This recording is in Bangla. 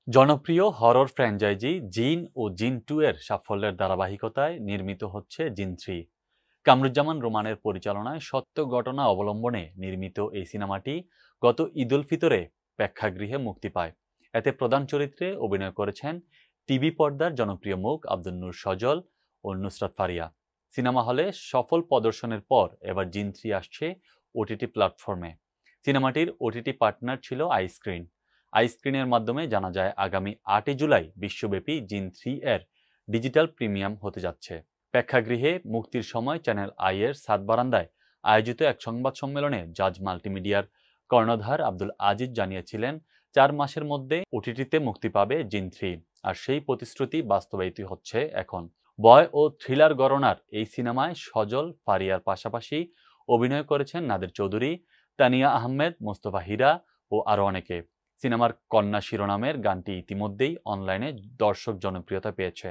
জনপ্রিয় হরর ফ্র্যাঞ্চাইজি জিন ও জিন 2 এর সাফল্যের ধারাবাহিকতায় নির্মিত হচ্ছে জিন 3। কামরুজ্জামান রোমানের পরিচালনায় সত্য ঘটনা অবলম্বনে নির্মিত এই সিনেমাটি গত ঈদ উল ফিতরে প্রেক্ষাগৃহে মুক্তি পায়। এতে প্রধান চরিত্রে অভিনয় করেছেন টিভি পর্দার জনপ্রিয় মুখ আব্দুল নূর সজল ও নুসরাত ফারিয়া। সিনেমা হলে সফল প্রদর্শনের পর এবার জিন 3 আসছে ওটিটি প্ল্যাটফর্মে। সিনেমাটির ওটিটি পার্টনার ছিল আইস্ক্রিন। আইস্ক্রিনের মাধ্যমে জানা যায় আগামী 8 জুলাই বিশ্বব্যাপী জিন 3 এর ডিজিটাল প্রিমিয়াম হতে যাচ্ছে। প্রেক্ষাগৃহে মুক্তির সময় চ্যানেল আই এর সাত বারান্দায় আয়োজিত এক সংবাদ সম্মেলনে জাজ মাল্টিমিডিয়ার কর্ণধার আব্দুল আজিজ জানিয়েছিলেন 4 মাসের মধ্যে ওটিটিতে মুক্তি পাবে জিন 3। আর সেই প্রতিশ্রুতি বাস্তবায়িত হচ্ছে এখন। ভয় ও থ্রিলার গড়নার এই সিনেমায় সজল ফারিয়ার পাশাপাশি অভিনয় করেছেন নাদের চৌধুরী, তানিয়া আহমেদ, মোস্তফা হীরা ও আরও অনেকে। সিনেমার কন্যা শিরোনামের গানটি ইতিমধ্যেই অনলাইনে দর্শক জনপ্রিয়তা পেয়েছে।